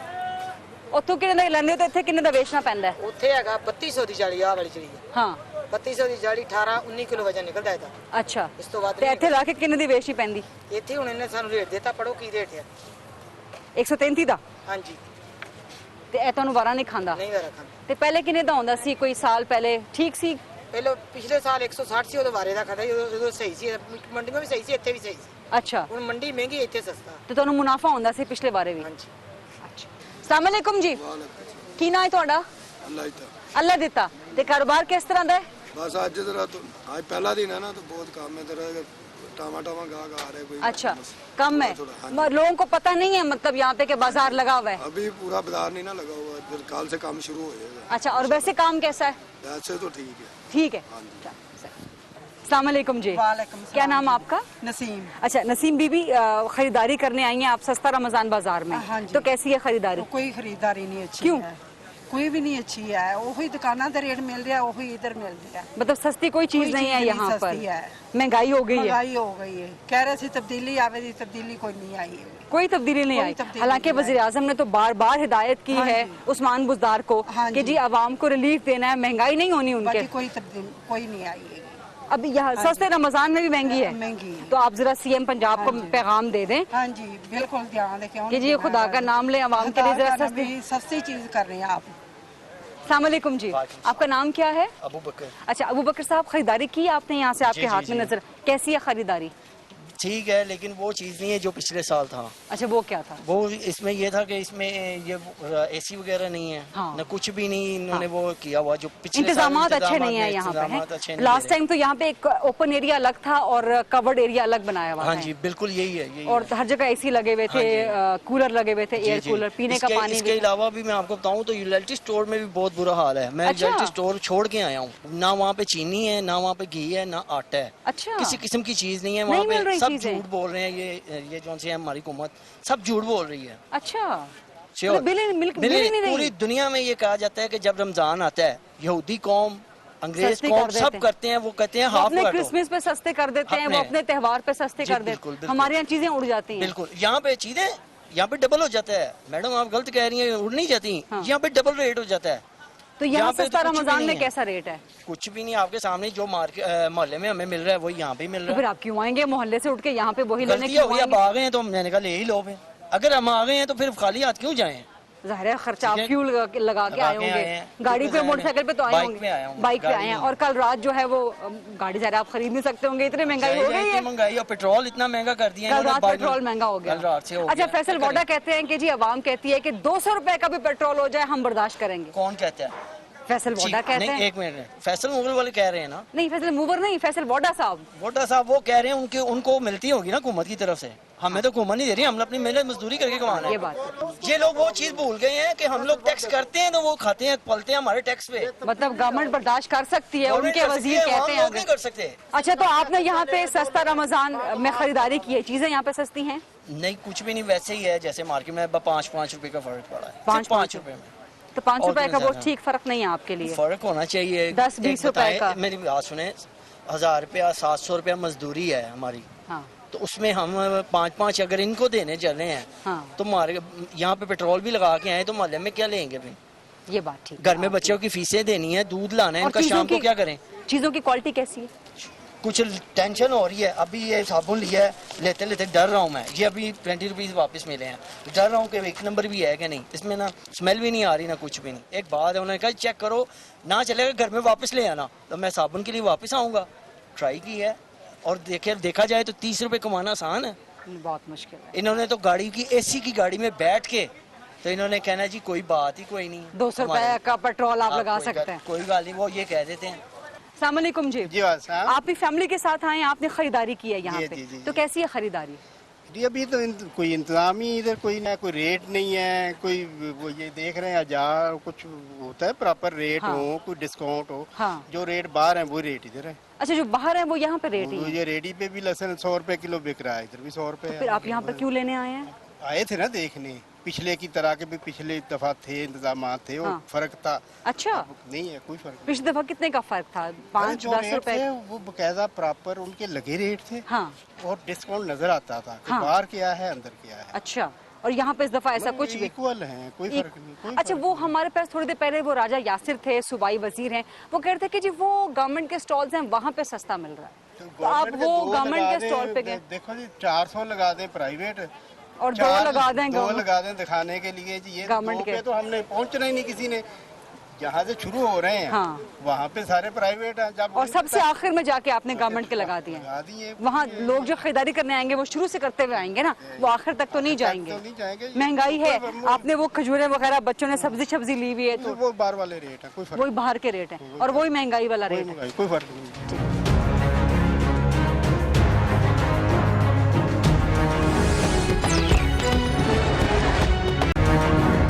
ਉੱਥੋਂ ਕਿੰਨੇ ਦਾ ਲੈਂਦੇ ਹੋ ਤੇ ਇੱਥੇ ਕਿੰਨੇ ਦਾ ਵੇਚਣਾ ਪੈਂਦਾ ਹੈ? ਉੱਥੇ ਹੈਗਾ 3200 ਦੀ ਜਾਲੀ, ਆਹ ਵਾਲੀ ਜਿਹੜੀ ਹਾਂ 3200 ਦੀ ਜਾਲੀ 18-19 ਕਿਲੋ ਵਜਨ ਨਿਕਲਦਾ ਇਹਦਾ। ਅੱਛਾ। ਇਸ ਤੋਂ ਵੱਧ ਤੇ ਇੱਥੇ ਲਾ ਕੇ ਕਿੰਨੇ ਦੀ ਵੇਚਣੀ ਪੈਂਦੀ? ਇੱਥੇ ਹੁਣ ਇਹਨੇ ਸਾਨੂੰ ਰੇਟ ਦਿੱਤਾ, ਪੜੋ ਕੀ ਰੇਟ ਹੈ। 133 ਦਾ? ਹਾਂਜੀ। ਤੇ ਇਹ ਤੁਹਾਨੂੰ ਵਾਰਾ ਨਹੀਂ ਖਾਂਦਾ? ਨਹੀਂ ਵਾਰਾ ਖਾਂਦਾ। ਤੇ ਪਹਿਲੇ ਕਿੰਨੇ ਦਾ ਹੁੰਦਾ ਸੀ? ਕੋਈ ਸਾਲ ਪਹਿਲੇ ਠੀਕ ਸੀ? ਪਹਿਲਾਂ ਪਿਛਲੇ ਸਾਲ 160 ਸੀ ਉਦੋਂ ਵਾਰੇ ਦਾ ਖੜਾ ਉਦੋਂ ਸਹੀ ਸੀ ਮੰਡੀਆਂ ਵੀ ਸਹੀ ਸੀ ਇੱਥੇ ਵੀ ਸਹੀ ਸੀ अच्छा ਹੁਣ ਮੰਡੀ ਮਹਿੰਗੀ ਇੱਥੇ ਸਸਤਾ ਤੇ ਤੁਹਾਨੂੰ ਮੁਨਾਫਾ ਹੁੰਦਾ ਸੀ ਪਿਛਲੇ ਬਾਰੇ ਵੀ ਹਾਂਜੀ ਅੱਛਾ ਅਸਲਾਮ ਅਲੈਕੁਮ ਜੀ ਕੀ ਨਾਂ ਹੈ ਤੁਹਾਡਾ ਅੱਲਾ ਦਿੱਤਾ ਤੇ ਕਾਰੋਬਾਰ ਕਿਸ ਤਰ੍ਹਾਂ ਦਾ ਹੈ बस आज जरा तो आज पहला दिन है ना तो बहुत काम है जरा टमाटर गा रहे कोई अच्छा कम है मगर लोगों को पता नहीं है मतलब यहाँ पे कि बाजार लगा हुआ है अभी पूरा बाजार नहीं ना लगा हुआ फिर कल से काम शुरू हो जाएगा अच्छा और वैसे काम कैसा है वैसे तो ठीक है ठीक है अस्सलाम वालेकुम जी वालेकुम क्या नाम आपका नसीम अच्छा नसीम बीबी खरीदारी करने आई हैं आप सस्ता रमजान बाजार में हाँ जी। तो कैसी है खरीदारी कोई खरीदारी नहीं अच्छी क्यों? है कोई भी नहीं अच्छी है वही दुकाना का रेट मिल रहा है वही इधर मिल रहा है मतलब सस्ती कोई चीज कोई नहीं चीज़ है नहीं यहाँ पर सस्ती है। महंगाई हो गई है महंगाई हो गई है कह रहे थे तब्दीली आवेगी तब्दीली कोई नहीं आई है कोई तब्दीली नहीं कोई आई तब्दीली हालांकि नहीं वज़ीर आज़म ने तो बार बार हिदायत की हाँ है जी। उस्मान बुज़दार को हाँ कि जी। जी आवाम को रिलीफ देना है महंगाई नहीं होनी उनके बाकी कोई तब्दीली कोई नहीं आई है अब यहाँ सस्ते रमजान में भी महंगी है महंगी है। तो आप जरा सीएम पंजाब को पैगाम दे दें हाँ जी बिल्कुल ध्यान दें कि जी खुदा का नाम ले आवाम के लिए जरा सस्ती सस्ती चीज कर रहे हैं आप अस्सलाम वालेकुम जी आपका नाम क्या है अबू बकर अच्छा अबू बकर साहब खरीदारी की आपने यहाँ से आपके हाथ में नजर कैसी है खरीदारी ठीक है लेकिन वो चीज़ नहीं है जो पिछले साल था अच्छा वो क्या था वो इसमें ये था कि इसमें ये एसी वगैरह नहीं है हाँ। न कुछ भी नहीं इन्होंने वो किया हुआ जो पिछले इंतजामात साल अच्छे नहीं है यहाँ इंतजामात पे अच्छे नहीं लास्ट है। टाइम तो यहाँ पे एक ओपन एरिया अलग था और कवर्ड एरिया अलग बनाया हुआ हाँ है जी बिल्कुल यही है यही और हर जगह एसी लगे हुए थे कूलर लगे हुए थे जी, एयर जी। कूलर पीने का पानी इसके भी अलावा भी मैं आपको बताऊं तो यूटिलिटी स्टोर में भी बहुत बुरा हाल है मैं अच्छा। यूटिलिटी स्टोर छोड़ के आया हूँ ना वहाँ पे चीनी है ना वहाँ पे घी है ना आटा है अच्छा किसी किस्म की चीज नहीं है नहीं वहाँ मिल रही पे सब चीजें। झूठ बोल रहे हैं ये जो से हमारी हुकूमत सब झूठ बोल रही है अच्छा Sure. मतलब बिल ही नहीं पूरी रही दुनिया में ये कहा जाता है कि जब रमजान आता है यहूदी कौम अंग्रेज सस्ती कौम कर देते सब हैं। करते हैं वो कहते हैं वो हाफ अपने काटो क्रिसमस पे सस्ते कर देते हैं वो अपने- अपने त्योहार पे सस्ते जी, कर देते बिल्कुल, हैं बिल्कुल। हमारे यहाँ चीजें उड़ जाती हैं बिल्कुल यहाँ पे चीजें यहाँ पे डबल हो जाता है मैडम आप गलत कह रही हैं उड़ नहीं जाती हाँ। यहाँ पे डबल रेट हो जाता है तो यहाँ यहाँ पे सस्ता तो कुछ भी रमजान नहीं में है। कैसा रेट है कुछ भी नहीं आपके सामने जो मार्केट मोहल्ले में हमें मिल रहा है वो यहाँ पे मिल तो रहा फिर है आप क्यों आएंगे मोहल्ले से उठ के यहाँ पे वही लेने गलती हो क्यों गई अब आएंगे आ गए हैं तो मैंने कहा ले ही लो फिर अगर हम आ गए हैं तो फिर खाली हाथ क्यों जाएं जाहिर है खर्चा आप ठीक है। फ्यूल लगा के लगा आए के आए होंगे हैं। गाड़ी बिल्कुल पे आए मोटरसाइकिल पे तो आए बाइक होंगे पे आया हूँ, बाइक पे गाड़ी आए हैं में। और कल रात जो है वो गाड़ी जरा आप खरीद नहीं सकते होंगे इतनी महंगाई हो गई है महंगाई और पेट्रोल इतना महंगा कर दिया कल इन्होंने रात बाइक- पेट्रोल महंगा हो गया कल रात से हो अच्छा गया। फैसल क्या वोडा करें? कहते हैं कि जी आवाम कहती है कि 200 रुपए का भी पेट्रोल हो जाए हम बर्दाश्त करेंगे कौन कहता है फैसल वोडा कहते नहीं हैं एक मिनट फैसल मुगल वाले कह रहे हैं ना नहीं फैसल मूवर नहीं फैसल वोडा साहब वोटा साहब वो कह रहे हैं उनके उनको मिलती होगी ना हुकूमत की तरफ से हमें तो हुकूमत नहीं दे रही हम अपनी मेहनत मजदूरी करके कमाना ये है बात ये लोग वो चीज भूल गए हैं कि हम लोग टैक्स करते हैं तो वो खाते हैं पलते हैं हमारे टैक्स पे मतलब गवर्नमेंट बर्दाश्त कर सकती है गवर्नमेंट उनके कर सकती वजीर है, कहते हम हैं लोग नहीं कर सकते अच्छा तो आपने यहाँ पे सस्ता रमजान में खरीदारी की है चीजें यहाँ पे सस्ती हैं नहीं कुछ भी नहीं वैसे ही है जैसे मार्केट में 5 रुपए का फर्क पड़ा है पाँच- 5 रुपए में तो 5 और रुपए का कितना वो ज्यादा? ठीक फर्क नहीं है आपके लिए फर्क होना चाहिए 10-20 एक रुपए बताएं, का। मेरी बात सुने 1000 रुपया 700 रुपया मजदूरी है हमारी हाँ तो उसमें हम 5 अगर इनको देने चले हैं हाँ तो हमारे यहाँ पे पेट्रोल भी लगा के आए तो मोहल्ले में क्या लेंगे फिर ये बात ठीक घर में बच्चों की फीसें देनी है दूध लाना है और इनका चीज़ों शाम को की- क्या करें चीजों की क्वालिटी कैसी है कुछ टेंशन हो रही है अभी ये साबुन लिया है लेते लेते डर रहा हूँ मैं ये अभी 20 रुपीज़ वापस मिले हैं डर रहा हूँ कि एक नंबर भी है कि नहीं इसमें ना स्मेल भी नहीं आ रही ना कुछ भी नहीं एक बात है उन्होंने कहा चेक करो ना चलेगा घर में वापस ले आना तो मैं साबुन के लिए वापस आऊँगा ट्राई की है और देखा जाए तो 30 रुपये कमाना आसान है बहुत मुश्किल है इन्होंने तो गाड़ी की एसी की गाड़ी में बैठ के तो इन्होंने कहना जी कोई बात ही कोई नहीं 200 रुपए का पेट्रोल आप लगा सकते हैं कोई गाल नहीं वो ये कह देते हैं अस्सलाम वालेकुम जी जी साहब आप भी फैमिली के साथ आए हैं आपने खरीदारी की है यहाँ जी, पे जी, जी, तो कैसी है खरीदारी जी अभी तो कोई इंतजाम ही इधर कोई ना कोई रेट नहीं है कोई वो ये देख रहे हैं हजार कुछ होता है प्रॉपर रेट हाँ। हो कोई डिस्काउंट हो हाँ जो रेट बाहर है वो रेट इधर है अच्छा जो बाहर है वो यहाँ पे रेट ही वो है ये रेडी पे भी लहसुन 100 रुपए किलो बिक रहा है इधर भी 100 रुपए फिर आप यहाँ पर क्यों लेने आए हैं आए थे ना देखने पिछले की तरह के भी पिछले दफा थे इंतजाम थे वो हाँ। फर्क था अच्छा अब नहीं है कोई फर्क नहीं पिछली दफा कितने का फर्क था अरे जो 5-10 रेट रुपए थे वो बकायदा प्रॉपर उनके लगे रेट थे हाँ और डिस्काउंट नजर आता था कि हाँ। बाहर क्या है अंदर क्या है अच्छा और यहाँ पे इस दफा ऐसा कुछ भी इक्वल है कोई फर्क नहीं कोई अच्छा फर्क वो नहीं। हमारे पास थोड़ी देर पहले वो राजा यासिर थे सूबाई वजीर हैं वो कह रहे थे कि जी वो गवर्नमेंट के स्टॉल्स हैं वहाँ पे सस्ता मिल रहा है तो आप गवर्नमेंट के वो दो गवर्नमेंट लगा के दें, स्टॉल पे गए देखो जी 400 लगा दें प्राइवेट और 2 लगा दें दो गवर्नमेंट लगा दें दिखाने के लिए जी ये गवर्नमेंट दो के। पे तो हमने पहुंचना ही नहीं किसी ने जहाँ से शुरू हो रहे हैं हाँ। वहाँ पे सारे प्राइवेट हैं। जब और सबसे आखिर में जाके आपने गवर्नमेंट के लगा दिए। लगा दिए। वहाँ लोग जो खरीदारी करने आएंगे वो शुरू से करते हुए आएंगे ना, वो आखिर तक तो नहीं जाएंगे। तो नहीं जाएंगे। महंगाई है, आपने वो खजूरें वगैरह बच्चों ने सब्जी ली हुई है तो वो बाहर वाले रेट है, कोई फर्क वही बाहर के रेट है और वही महंगाई वाला रेट है। नहीं, कोई फर्क नहीं।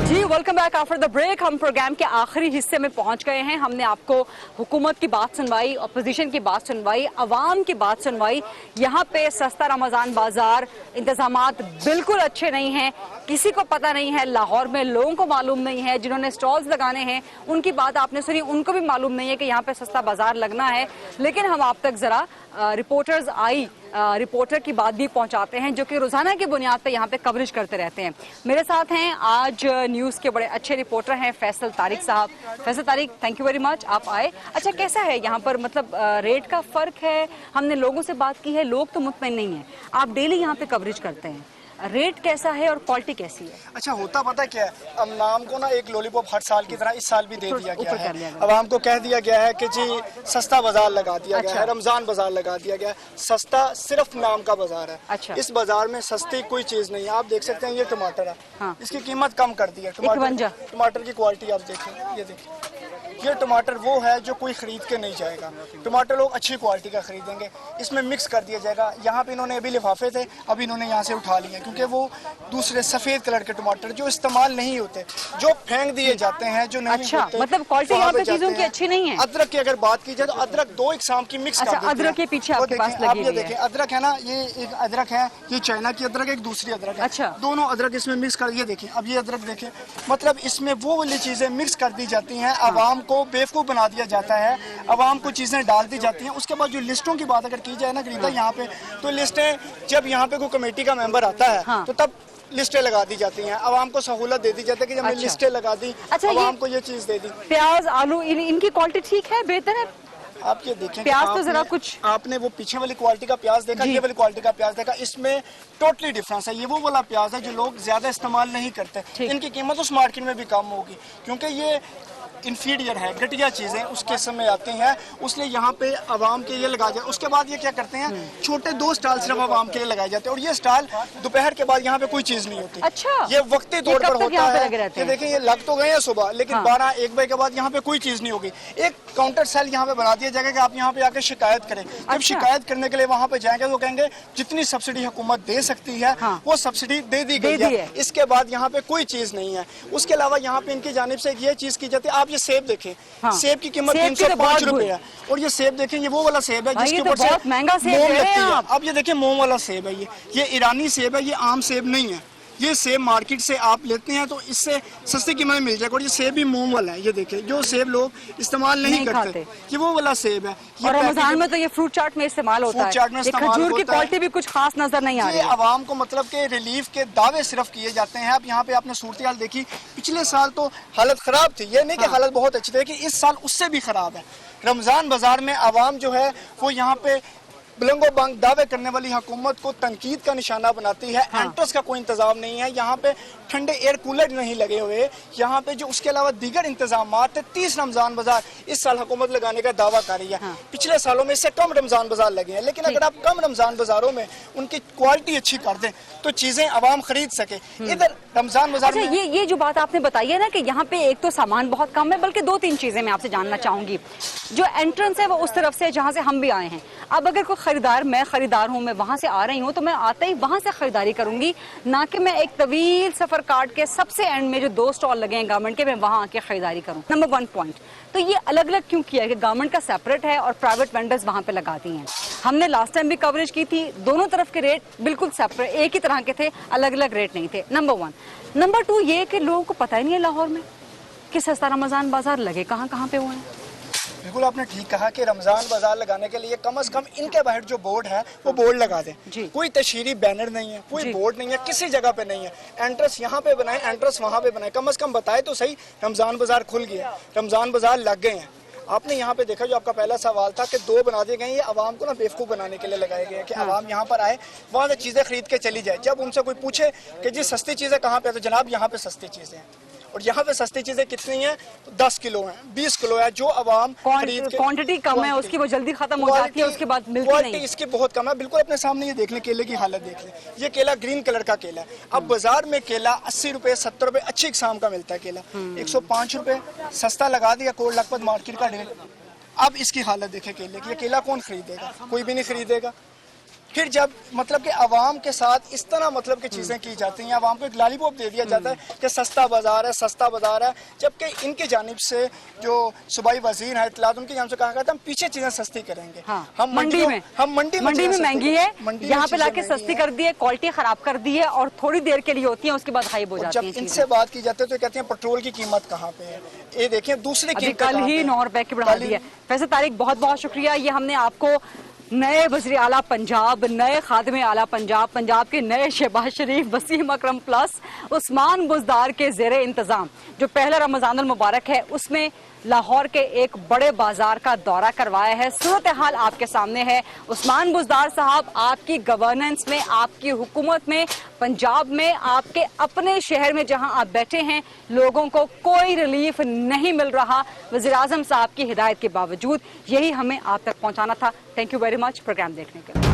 जी welcome back after the break. हम प्रोग्राम के आखिरी हिस्से में पहुंच गए हैं। हमने आपको हुकूमत की बात सुनवाई, अपोजिशन की बात सुनवाई, अवाम की बात सुनवाई। यहाँ पे सस्ता रमज़ान बाजार, इंतजामात बिल्कुल अच्छे नहीं हैं, किसी को पता नहीं है, लाहौर में लोगों को मालूम नहीं है, जिन्होंने स्टॉल्स लगाने हैं उनकी बात आपने सुनी, उनको भी मालूम नहीं है कि यहाँ पे सस्ता बाजार लगना है। लेकिन हम आप तक ज़रा रिपोर्टर्स आई रिपोर्टर की बात भी पहुंचाते हैं जो कि रोजाना की बुनियाद पर यहाँ पे कवरेज करते रहते हैं। मेरे साथ हैं आज न्यूज़ के बड़े अच्छे रिपोर्टर हैं फैसल तारिक साहब। Faisal Tariq, thank you very much, आप आए। अच्छा, कैसा है यहाँ पर, मतलब रेट का फ़र्क है? हमने लोगों से बात की है, लोग तो मुतमईन नहीं हैं। आप डेली यहाँ पे कवरेज करते हैं, रेट कैसा है और क्वालिटी कैसी है? अच्छा, होता पता क्या है, अब नाम को ना एक लॉलीपॉप हर साल की तरह इस साल भी दे दिया गया है। अब हमको कह दिया गया है कि जी सस्ता बाजार लगा दिया गया है, रमजान बाजार लगा दिया गया है। सस्ता सिर्फ नाम का बाजार है। अच्छा। इस बाजार में सस्ती कोई चीज नहीं है। आप देख सकते हैं ये टमाटर है, हाँ। इसकी कीमत कम कर दी है। टमाटर की क्वालिटी आप देखें, ये देखें, ये टमाटर वो है जो कोई खरीद के नहीं जाएगा। टमाटर लोग अच्छी क्वालिटी का खरीदेंगे, इसमें मिक्स कर दिया जाएगा। यहाँ पे इन्होंने अभी लिफाफे थे, अभी इन्होंने यहाँ से उठा लिए क्योंकि वो दूसरे सफेद कलर के टमाटर जो इस्तेमाल नहीं होते, जो फेंक दिए जाते हैं, जो नहीं अच्छा, होते, मतलब क्वालिटी यहाँ पे चीजों की अच्छी नहीं है। अदरक की अगर बात की जाए तो अदरक 2 इकसाम की मिक्स कर देते हैं। अदरक के पीछे आपके पास लगी आप ये हुई है। देखें, अदरक है ना, ये एक अदरक है, ये चाइना की अदरक है, एक दूसरी अदरक है। अच्छा। दोनों अदरक इसमें मिक्स कर, ये देखें, अब ये अदरक देखें, मतलब इसमें वो वाली चीजें मिक्स कर दी जाती हैं, आवाम को बेवकूफ बना दिया जाता है, आवाम को चीजें डाल दी जाती हैं। उसके बाद जो लिस्टों की बात अगर की जाए ना खरीदा यहाँ पे, तो लिस्टें जब यहाँ पे कोई कमेटी का मेंबर आता है तो तब लिस्टें लगा दी जाती हैं, आवाम को सहूलत दे दी जाती है कि जब हमने लिस्टें लगा दी, आवाम को ये चीज दे दी। प्याज, आलू, इनकी क्वालिटी ठीक है, बेहतर है? आप ये देखें, प्याज तो जरा कुछ, आपने वो पीछे वाली क्वालिटी का प्याज देखा, ये वाली क्वालिटी का प्याज देखा, इसमें टोटली डिफरेंस है। ये वो वाला प्याज है जो लोग ज्यादा इस्तेमाल नहीं करते। इनकी कीमत उस मार्केट में भी कम होगी क्योंकि ये इंफीरियर है, घटिया चीज़ें उसके समय आती हैं, उसलिए यहाँ पे आवाम के लिए लगाए जाए। उसके बाद ये क्या करते हैं, छोटे 2 स्टॉल सिर्फ आवाम के लिए लगाए जाते हैं और ये स्टॉल दोपहर के बाद यहाँ पे कोई चीज़ नहीं होती। अच्छा, ये वक्ती तौर पर होता है। ये देखिए, ये लग तो गए हैं सुबह, लेकिन 12-1 बजे के बाद यहाँ पे कोई चीज़ नहीं होगी। एक काउंटर सेल यहाँ पे बना दिया जाएगा कि आप यहाँ पे आकर शिकायत करें। जब शिकायत करने के लिए वहाँ पे जाएंगे तो कहेंगे जितनी सब्सिडी हुकूमत दे सकती है वो सब्सिडी दे दी गई है। इसके बाद यहाँ पे कोई चीज़ नहीं है। उसके अलावा यहाँ पे इनकी जानिब से ये चीज़ की जाती है, आप ये सेब देखें, सेब की कीमत 305 रुपए है और ये सेब देखें, ये वो वाला सेब है जिसके ऊपर से महंगा सेब मोम लगती है। अब ये देखें, मोम वाला सेब है, ये ईरानी सेब है, ये आम सेब नहीं है। ये सेब मार्केट से आप लेते हैं तो इससे सस्ती कीमत में मिल जाएगा और ये सेब भी मोम वाला है। ये देखिए, जो सेब लोग इस्तेमाल नहीं करते, ये वो वाला सेब है। और रमजान में तो ये फ्रूट चाट में इस्तेमाल होता है। खजूर की क्वालिटी भी कुछ खास नजर नहीं आ रही है। आवाम को मतलब के रिलीफ के दावे सिर्फ किए जाते हैं। अब यहाँ पे आपने सूरत हाल देखी, पिछले साल तो हालत खराब थी, ये नहीं कि हालत बहुत अच्छी थी, कि इस साल उससे भी खराब है। रमजान बाजार में आवाम जो है वो यहाँ पे बुलंदो बांग दावे करने वाली हुकूमत को तनकीद का निशाना बनाती है। एंट्रेंस का कोई इंतजाम नहीं है, यहाँ पे ठंडे एयर कूलर नहीं लगे हुए, यहाँ पे जो उसके अलावा दीगर इंतजाम है। 30 रमजान बाजार इस साल हुकूमत लगाने का दावा कर रही है। पिछले सालों में इससे कम रमजान बाजार लगे हैं, लेकिन अगर आप कम रमजान बाजारों में उनकी क्वालिटी अच्छी कर दें तो चीजें आवाम खरीद सके। इधर रमजान बाजार में ये जो बात आपने बताई है ना कि यहाँ पे एक तो सामान बहुत कम है, बल्कि 2-3 चीजें मैं आपसे जानना चाहूंगी। जो एंट्रेंस है वो उस तरफ से जहाँ से हम भी आए हैं। अब अगर कोई खरीदार, मैं खरीदार हूँ, मैं वहां से आ रही हूँ, तो मैं आते ही वहां से खरीदारी करूंगी, ना कि मैं एक तवील सफर काट के सबसे एंड में जो 2 स्टॉल लगे हैं गवर्नमेंट के, मैं वहां आके खरीदारी करूँ। नंबर 1 पॉइंट तो ये अलग अलग क्यों किया है कि गवर्नमेंट का सेपरेट है और प्राइवेट वेंडर्स वहां पे लगाती हैं। हमने लास्ट टाइम भी कवरेज की थी, दोनों तरफ के रेट बिल्कुल सेपरेट, एक ही तरह के थे, अलग अलग रेट नहीं थे। नंबर 1। नंबर 2 ये कि लोगों को पता ही नहीं है लाहौर में कि सस्ता रमजान बाजार लगे कहाँ पे हुए हैं। बिल्कुल आपने ठीक कहा कि रमजान बाजार लगाने के लिए कम से कम इनके बाहर जो बोर्ड है वो बोर्ड लगा दें। कोई तशहीरी बैनर नहीं है, कोई बोर्ड नहीं है, किसी जगह पे नहीं है। एंट्रेंस यहाँ पे बनाए, एंट्रेंस वहाँ पे बनाए, कम से कम बताए तो सही रमजान बाजार खुल गया, रमजान बाजार लग गए हैं। आपने यहाँ पे देखा, जो आपका पहला सवाल था कि 2 बना दिए गए, ये आवाम को ना बेवकूफ़ बनाने के लिए लगाए गए कि आवाम यहाँ पर आए, वहाँ से चीज़ें खरीद के चली जाए। जब उनसे कोई पूछे कि जी सस्ती चीज़ें कहाँ पे है, तो जनाब यहाँ पे सस्ती चीज़ें हैं। और यहाँ पे सस्ती चीजें कितनी हैं, तो 10 किलो हैं, 20 किलो है, जो आवाम खरीद के क्वांटिटी कम है, उसकी वो जल्दी खत्म हो जाती है, उसके बाद मिलती नहीं। इसकी बहुत कम है, बिल्कुल अपने सामने ये देख लें, केले की हालत देख लें, ये केला ग्रीन कलर का केला है। अब बाजार में केला 80 रुपए 70 रुपए अच्छी किस्म का मिलता है केला, 105 रुपए सस्ता लगा दिया कोट लखपत मार्केट का रेट। अब इसकी हालत देखें केले की, ये केला कौन खरीदेगा, कोई भी नहीं खरीदेगा। फिर जब मतलब कि आवाम के साथ इस तरह मतलब की चीज़ें की जाती हैं, आवाम को एक लॉलीपॉप दे दिया जाता है कि सस्ता बाजार है, सस्ता बाजार है, जबकि इनकी जानिब से जो सूबाई वजीर है इत्तलात, उनकी जानिब से कहा गया था हम पीछे चीज़ें सस्ती करेंगे। हाँ, हम मंडी में महंगी है, यहाँ पे लाके सस्ती कर दी है, क्वालिटी खराब कर दी है और थोड़ी देर के लिए होती है, उसके बाद गायब हो जाती है। जब इनसे बात की जाती है तो कहते हैं पेट्रोल की कीमत कहाँ पे है, ये देखें दूसरी कीमत कल ही 9 रुपए की बढ़ा दी है। वैसे तारिक बहुत बहुत शुक्रिया, ये हमने आपको नए वज़ीर आला पंजाब, नए खादिम आला पंजाब, पंजाब के नए शहबाज शरीफ, वसीम अकरम प्लस उस्मान बुज़दार के ज़ेरे इंतज़ाम जो पहला रमज़ानुल मुबारक है उसमें लाहौर के एक बड़े बाजार का दौरा करवाया है। सूरत हाल आपके सामने है। उस्मान बुज़दार साहब, आपकी गवर्नेंस में, आपकी हुकूमत में, पंजाब में, आपके अपने शहर में जहां आप बैठे हैं, लोगों को कोई रिलीफ नहीं मिल रहा वज़ीर आज़म साहब की हिदायत के बावजूद। यही हमें आप तक पहुंचाना था। Thank you very much programme देखने के लिए।